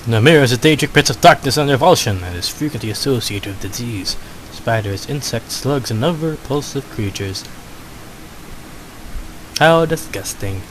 The mirror is a daedric pit of darkness and revulsion, and is frequently associated with disease. Spiders, insects, slugs, and other repulsive creatures. How disgusting.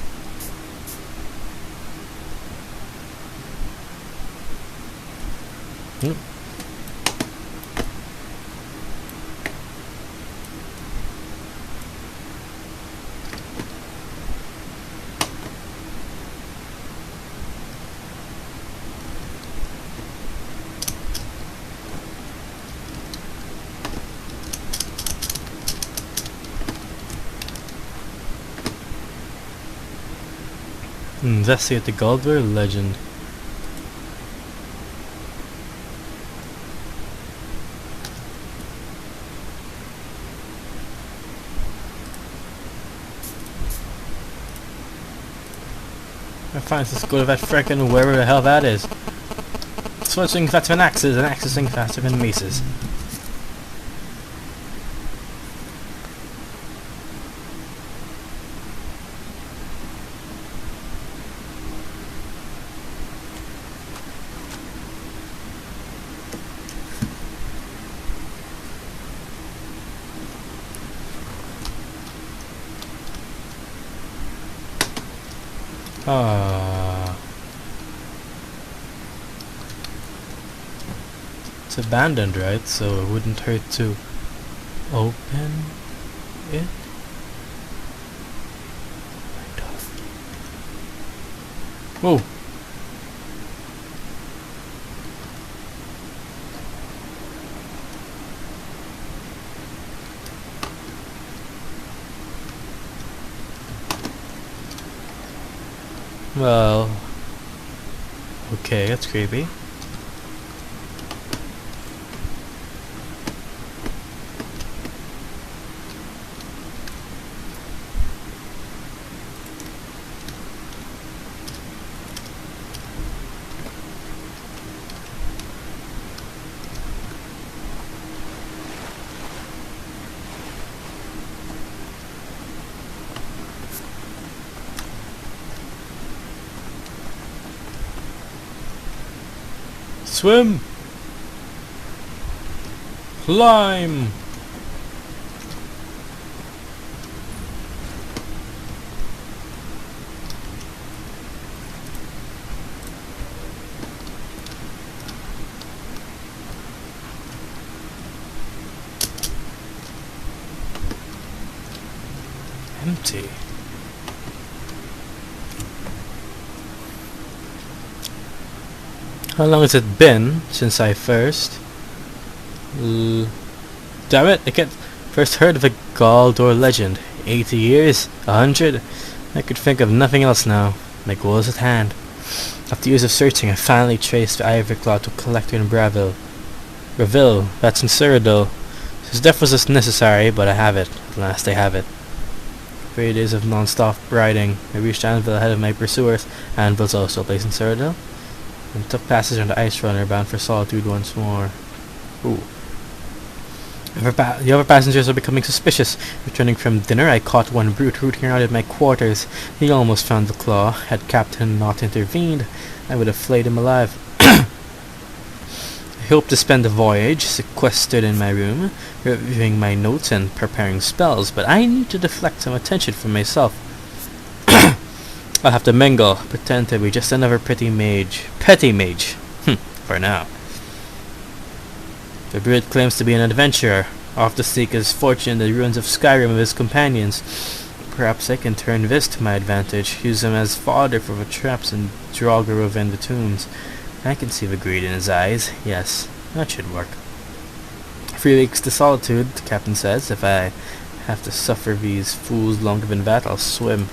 Investigate the Goldberg legend. I find this go to that frickin' wherever the hell that is. Sword swing faster than axes, and axes swing faster than maces. It's abandoned, right? So it wouldn't hurt to open it. Whoa! Well, okay, that's creepy. Swim! Climb! Empty. How long has it been since I first? Damn it! I first heard of a Galdor legend. 80 years? 100? I could think of nothing else now. My goal is at hand. After years of searching, I finally traced the Ivory Claw to a collector in Braville, that's in Cyrodiil. His death was just necessary, but I have it. At last I have it. 3 days of non-stop riding. I reached Anvil ahead of my pursuers. Anvil's also a place in Cyrodiil. And took passage on the ice runner bound for Solitude once more. Ooh. The other passengers are becoming suspicious. Returning from dinner, I caught one brute rooting around at my quarters. He almost found the claw. Had Captain not intervened, I would have flayed him alive. I hope to spend the voyage sequestered in my room, reviewing my notes and preparing spells, but I need to deflect some attention from myself. I'll have to mingle, pretend to be just another petty mage. For now. The brute claims to be an adventurer, off to seek his fortune in the ruins of Skyrim with his companions. Perhaps I can turn this to my advantage, use him as fodder for the traps and Draugr within the tombs. I can see the greed in his eyes. Yes, that should work. 3 weeks to Solitude, the captain says. If I have to suffer these fools longer than that, I'll swim.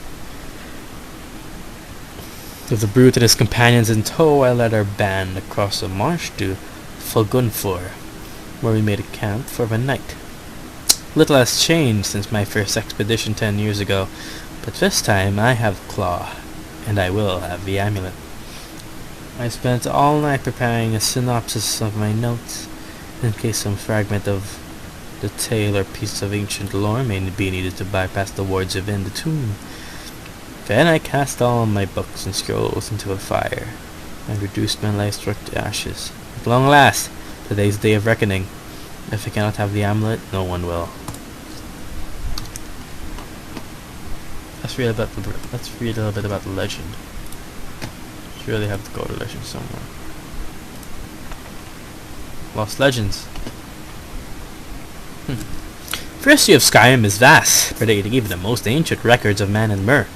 With the brute and his companions in tow, I led our band across the marsh to Fogunfor, where we made a camp for the night. Little has changed since my first expedition 10 years ago, but this time I have the claw, and I will have the amulet. I spent all night preparing a synopsis of my notes, in case some fragment of the tale or piece of ancient lore may be needed to bypass the wards within the tomb. Then I cast all my books and scrolls into a fire. and reduced men lie struck to ashes. At long last, today's day of reckoning. If we cannot have the amulet, no one will. Let's read a little bit about the legend. Surely have to go to legend somewhere. Lost Legends. The history of Skyrim is vast, predating even the most ancient records of man and Moar.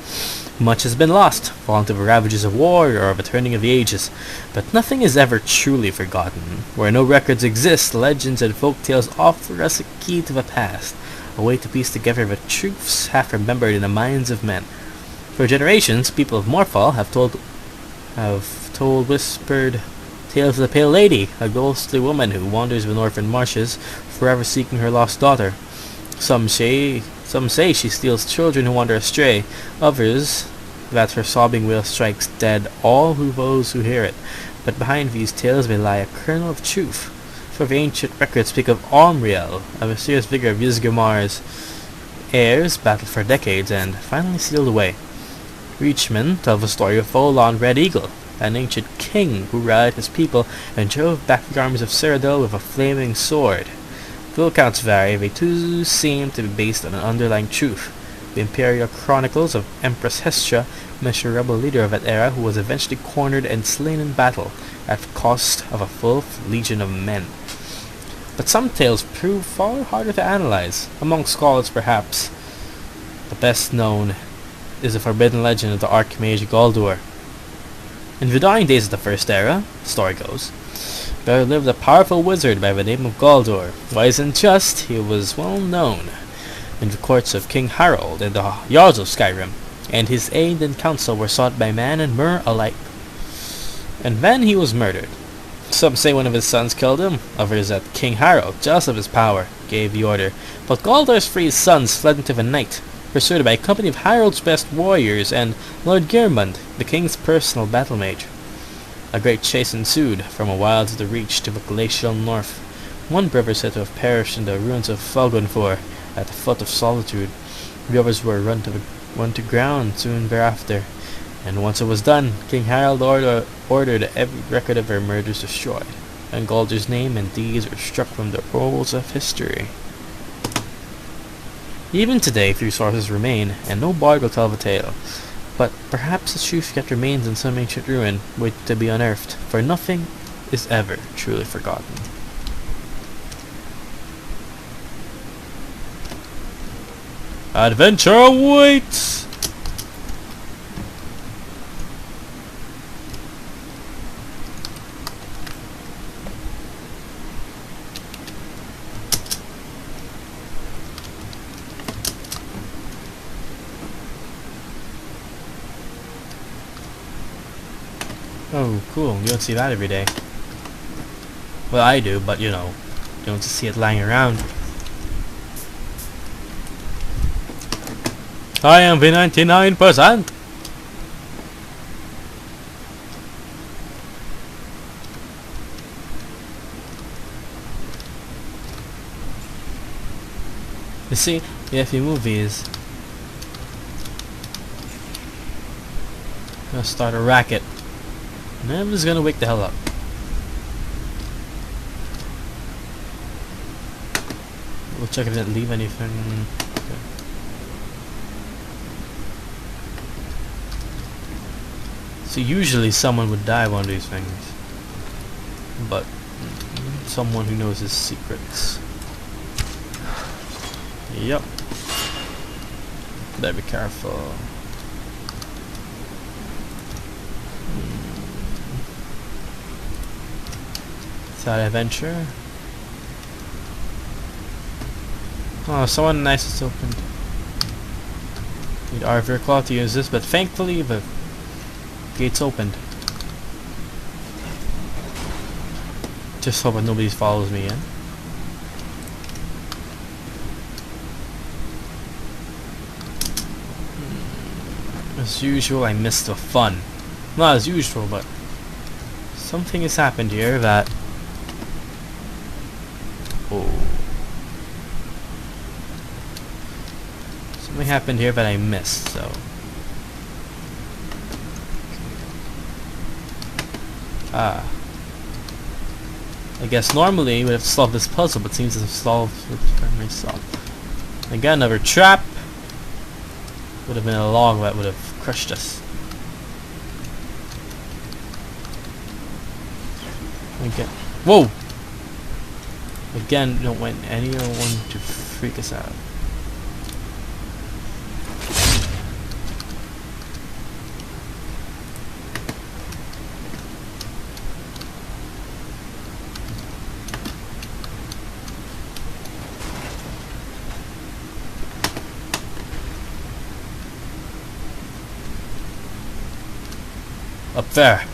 Much has been lost, fallen to the ravages of war or of a turning of the ages, but nothing is ever truly forgotten. Where no records exist, legends and folk tales offer us a key to the past, a way to piece together the truths half remembered in the minds of men. For generations, people of Morfall have told whispered tales of the Pale Lady, a ghostly woman who wanders the northern marshes, forever seeking her lost daughter. Some say she steals children who wander astray. Others, that her sobbing wail strikes dead all those who hear it. But behind these tales may lie a kernel of truth. For the ancient records speak of Omriel, a mysterious figure of Ysgrimar's heirs, battled for decades and finally sealed away. Reachmen tell the story of Folon Red Eagle, an ancient king who rallied his people and drove back the armies of Cyrodiil with a flaming sword. Though accounts vary, they too seem to be based on an underlying truth. The imperial chronicles of Empress Hestia mention a rebel leader of that era who was eventually cornered and slain in battle, at the cost of a full legion of men. But some tales prove far harder to analyze. Among scholars, perhaps the best known is the forbidden legend of the Archmage Guldur. In the dying days of the First Era, the story goes, there lived a powerful wizard by the name of Guldur. Wise and just, he was well known in the courts of King Harald and the Jarls of Skyrim, and his aid and counsel were sought by man and Moar alike. And then he was murdered. Some say one of his sons killed him, others that King Harald, jealous of his power, gave the order. But Guldur's three sons fled into the night, pursued by a company of Harald's best warriors and Lord Geirmund, the king's personal battle mage. A great chase ensued, from the wilds of the Reach to the glacial north. One brother said to have perished in the ruins of Felgunfor, at the foot of Solitude. The others were run to ground soon thereafter. And once it was done, King Harald ordered every record of their murders destroyed, and Guldur's name and deeds were struck from the rolls of history. Even today, few sources remain, and no bard will tell the tale. But perhaps the truth yet remains in some ancient ruin, waiting to be unearthed, for nothing is ever truly forgotten. Adventure awaits! Oh, cool. You don't see that every day. Well, I do, but you know, you don't just see it lying around. I am the 99%! You see, if you move these, I'm gonna start a racket. And I'm just gonna wake the hell up. We'll check if it didn't leave anything. Okay. So usually someone would die one of these things. But someone who knows his secrets. Yep. Better be careful. That adventure. Oh, someone nice has opened. Need Arthur Claw to use this, but thankfully the gate's opened. Just hope that nobody follows me in. As usual, I missed the fun. Not as usual, but something has happened here that... Oh. Something happened here that I missed, so... Ah. I guess normally we would have to solve this puzzle, but seems to have solved it by myself. Again, another trap. Would have been a log that would have crushed us. Again. Whoa! Again, don't want anyone to freak us out. Up there.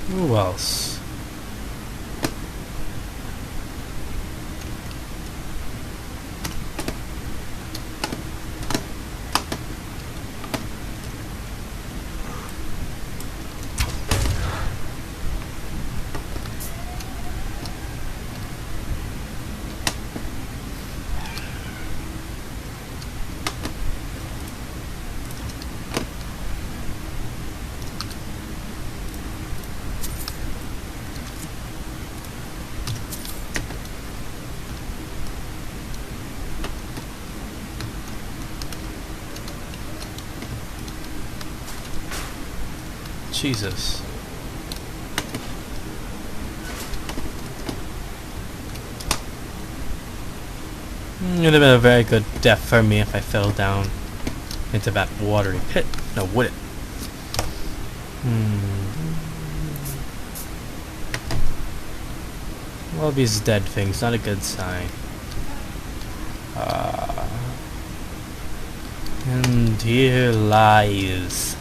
Who else? Jesus. It would have been a very good death for me if I fell down into that watery pit. No, would it? All these dead things, not a good sign. And here lies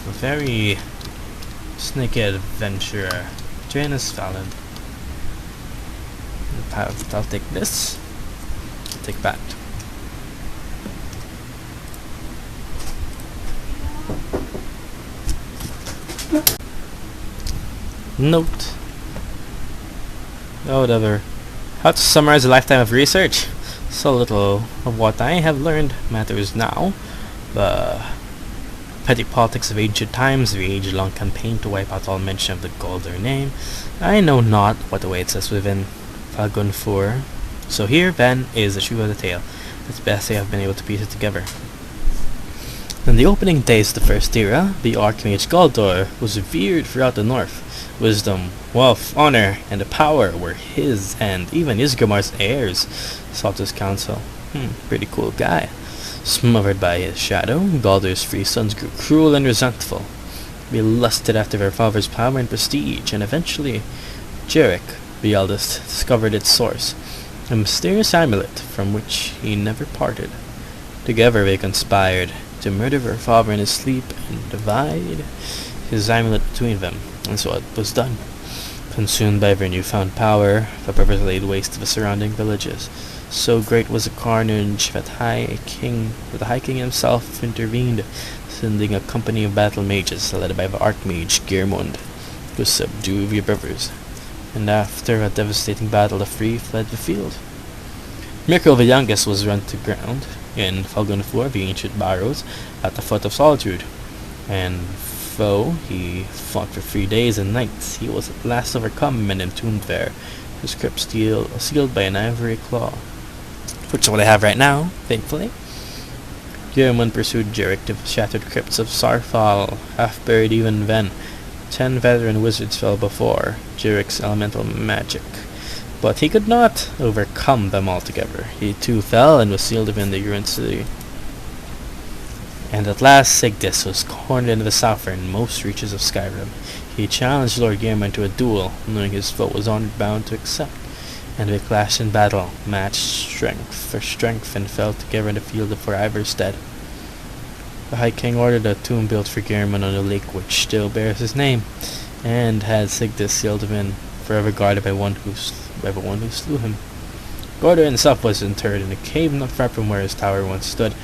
a very snaky adventurer, Janus Fallon. I'll take this. I'll take that. Note. Oh, whatever. How to summarize a lifetime of research? So little of what I have learned matters now. The petty politics of ancient times, the age-long campaign to wipe out all mention of the Golder name. I know not what awaits us within Falgun 4. So here, then, is the truth of the tale. It's best I have been able to piece it together. In the opening days of the First Era, the Archmage Galdor was revered throughout the North. Wisdom, wealth, honor, and the power were his, and even Ysgrimar's heirs sought his counsel. Pretty cool guy. Smothered by his shadow, Galdor's three sons grew cruel and resentful. They lusted after their father's power and prestige, and eventually, Jarek, the eldest, discovered its source, a mysterious amulet from which he never parted. Together they conspired to murder their father in his sleep and divide his amulet between them, and so it was done. Consumed by their newfound power, the brothers laid waste to the surrounding villages. So great was the carnage that the High King himself intervened, sending a company of battle mages led by the Archmage Geirmund to subdue the brothers. And after a devastating battle, the three fled the field. Mirko the youngest was run to ground in Falgun 4, the ancient barrows, at the foot of Solitude. And though he fought for 3 days and nights, he was at last overcome and entombed there, his crypt sealed by an ivory claw. Which is what I have right now, thankfully. Geirmund pursued Jarek to the shattered crypts of Sarfal, half buried even then. 10 veteran wizards fell before Jarek's elemental magic, but he could not overcome them altogether. He too fell and was sealed within the ruined city. And at last Sigdis was cornered into the southernmost reaches of Skyrim. He challenged Lord Geirmund to a duel, knowing his foe was honor-bound to accept, and they clashed in battle, matched strength for strength, and fell together in the field of Iverstead. The High King ordered a tomb built for Geirmund on the lake which still bears his name, and had Sigdis sealed him in, forever guarded by the one who slew him. Gordor himself was interred in a cave not far from where his tower once stood,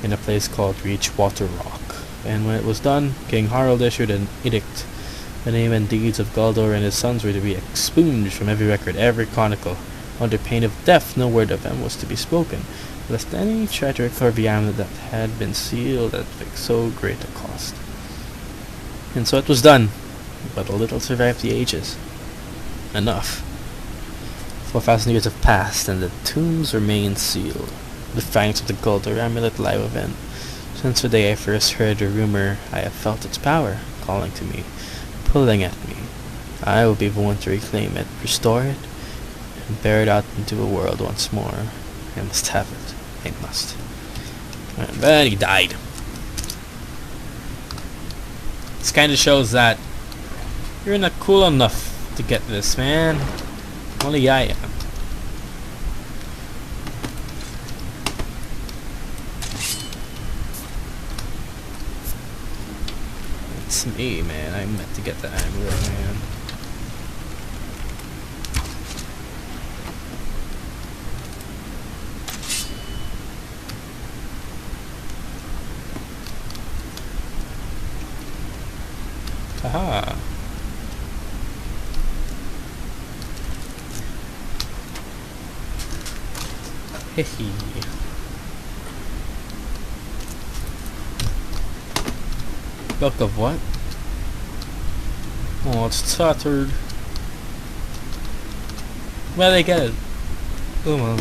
in a place called Reachwater Rock. And when it was done, King Harald issued an edict. The name and deeds of Galdor and his sons were to be expunged from every record, every chronicle. Under pain of death, no word of them was to be spoken, lest any try to recover the amulet that had been sealed at so great a cost. And so it was done, but a little survived the ages. Enough. 4,000 years have passed, and the tombs remain sealed. The fangs of the Galdor amulet lie within. Since the day I first heard the rumor, I have felt its power, calling to me, pulling at me. I will be the one to reclaim it, restore it, and bear it out into the world once more. I must have it. I must. And then he died. This kind of shows that you're not cool enough to get this, man. Only I am. It's me, man. I meant to get the amulet, man. Haha. Hehe. Book of what? Oh, it's tattered. Where did they get it? Oh well.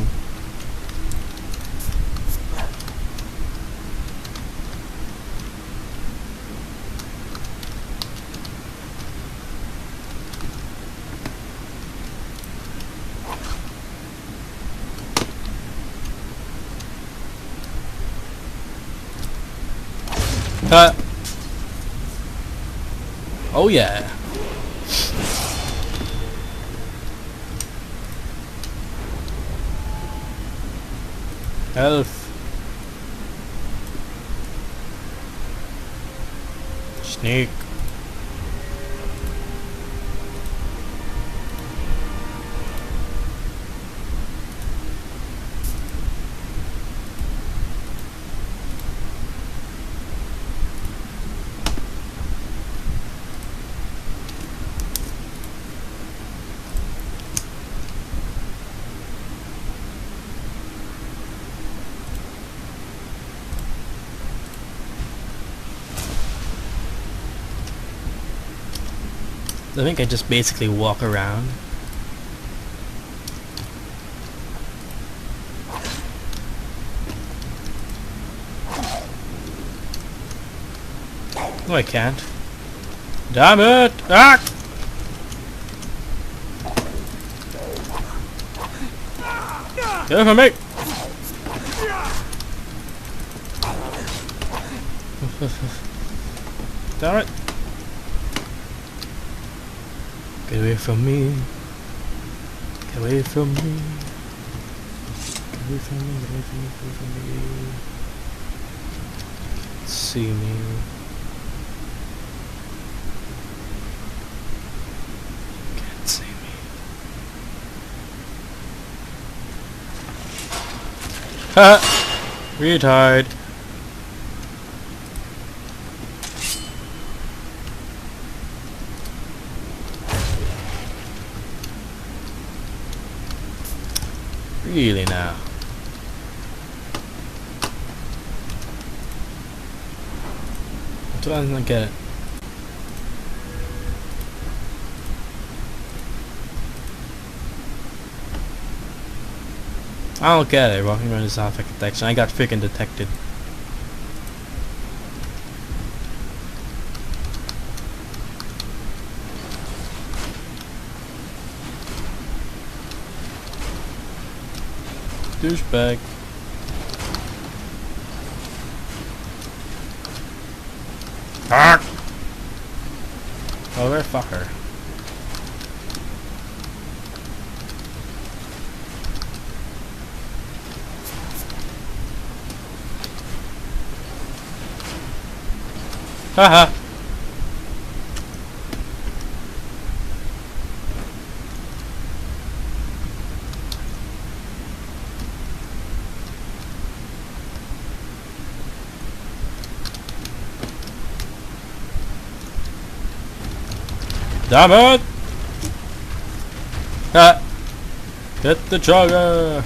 Oh yeah. Health. Snake. I think I just basically walk around. No, I can't. Damn it! Ah! Get away from me! Damn it! Get away from me. Get away from me. Get away from me, get away from me, get away from me. See me. Can't see me. Ha! Retard. Really now. I don't get it. I don't get it. Walking around this affect detection. I got freaking detected. Douchebag. Ah! Motherfucker. Haha. Damn it! Ah! Get the jogger!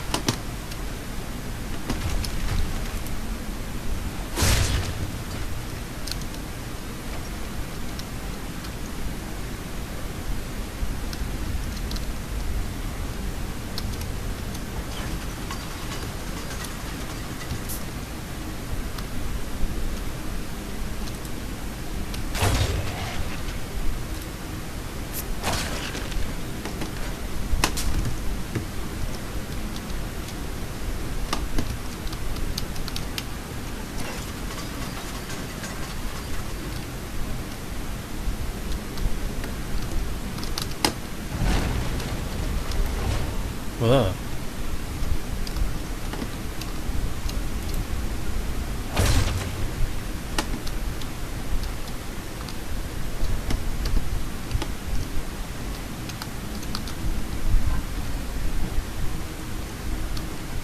Whoa.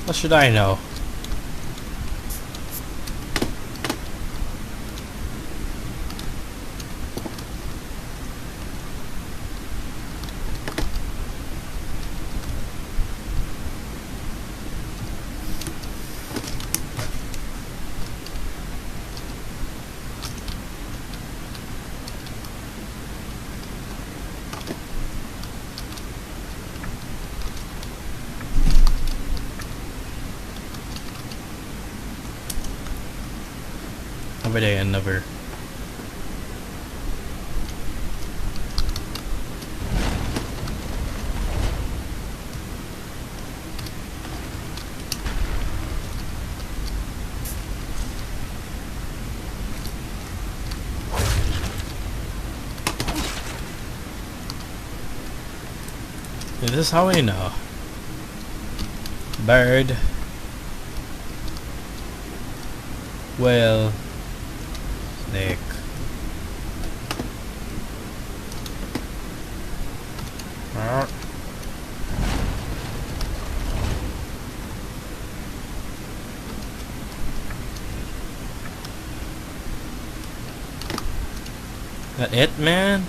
What should I know? Over there, another. This is how we know. Bird. Whale. Snake. That it, man?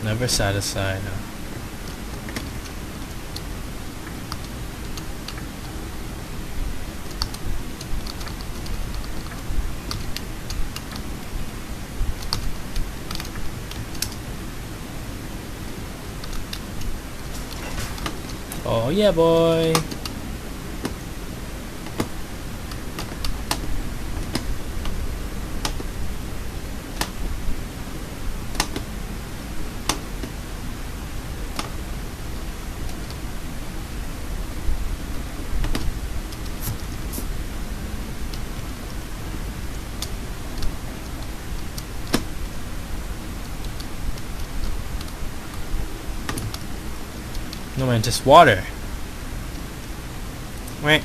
Never satisfied. Oh yeah, boy. No man, just water. Wait.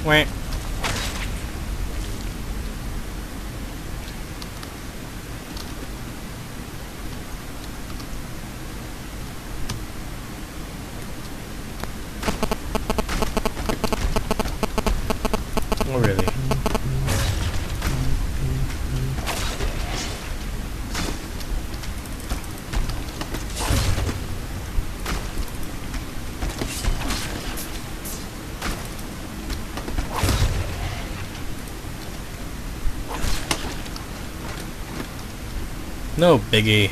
Wait. Oh really? No biggie.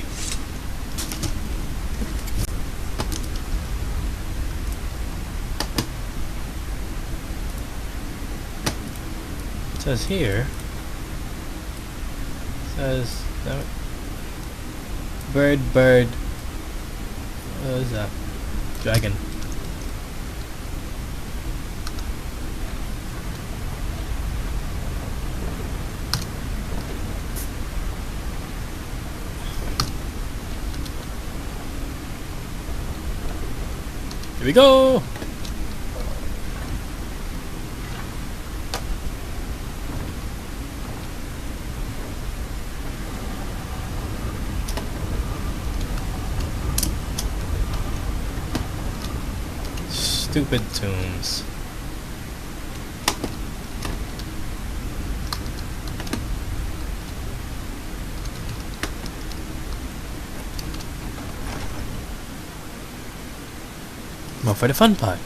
It says here. It says bird. What is that? Dragon. Here we go! stupid tombs. More for the fun part.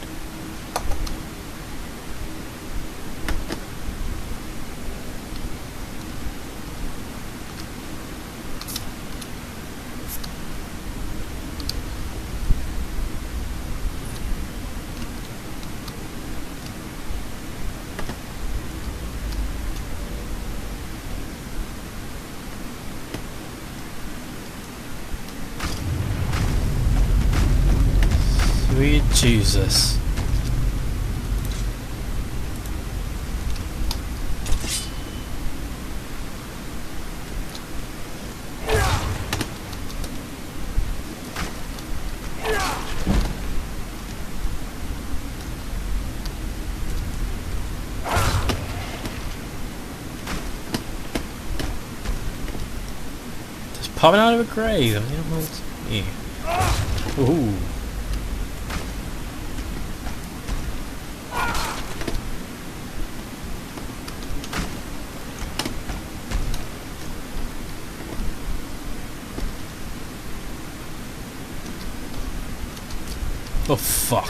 Sweet Jesus. Just popping out of a grave. I don't know what's me. Ooh. Oh fuck.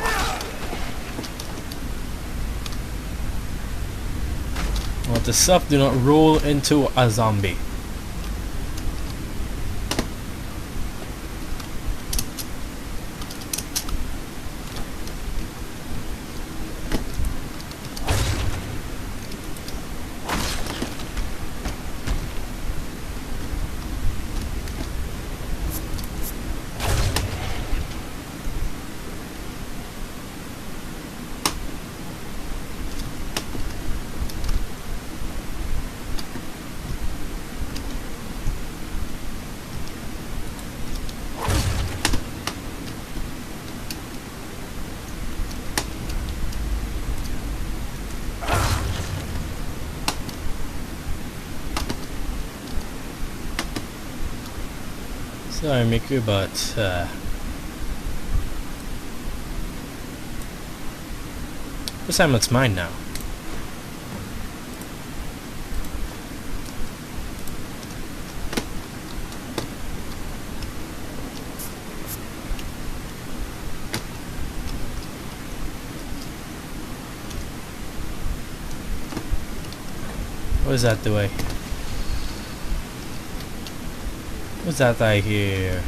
What the stuff? Do not roll into a zombie. Sorry, Miku, but this time it's mine now. What is that the way? What's that I hear?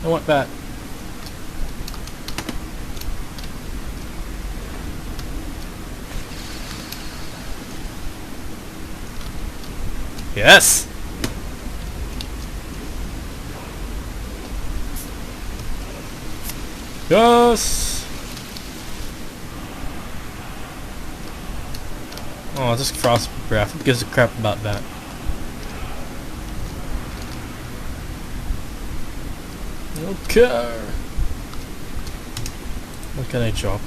I want that. Yes! Yes! Oh, just cross breath. Who gives a crap about that? Okay. What can I drop?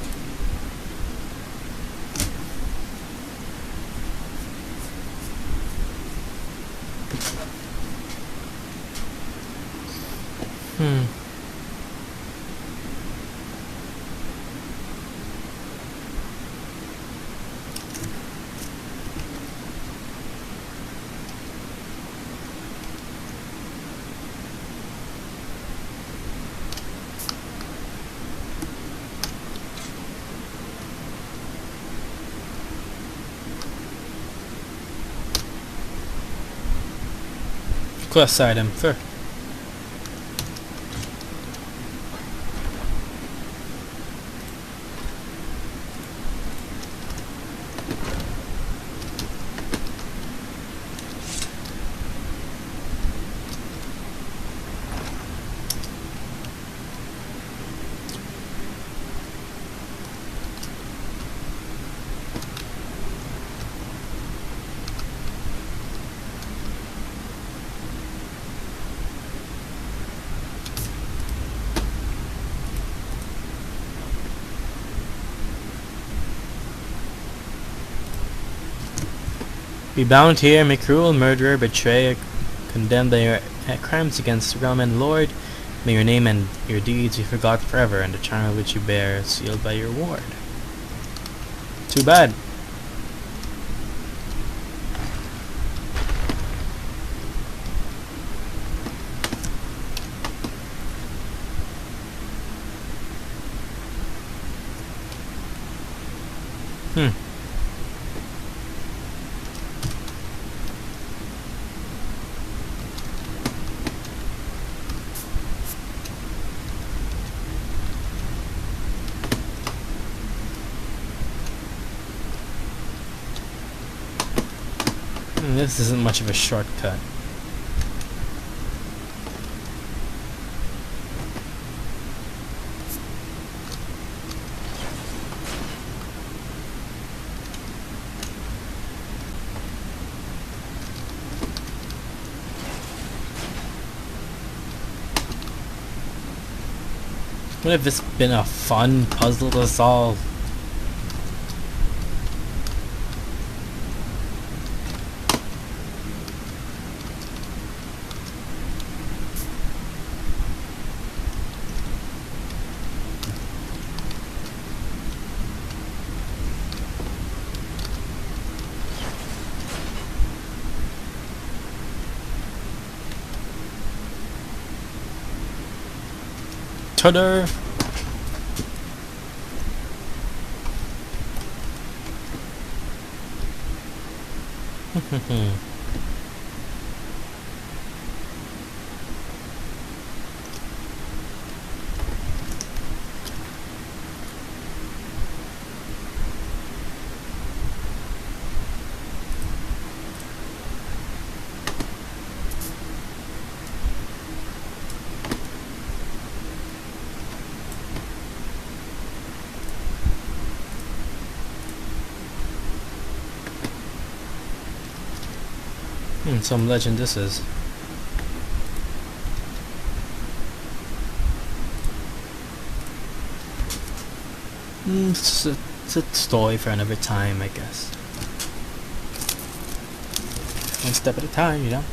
Quest item, fair. Be bound here, may cruel murderer, betrayer, condemned by your crimes against realm and lord. May your name and your deeds be forgotten forever, and the charm which you bear sealed by your ward. Too bad. This isn't much of a shortcut. What if it's been a fun puzzle to solve? Ta-da! Some legend this is. It's a story for another time, I guess. One step at a time, you know.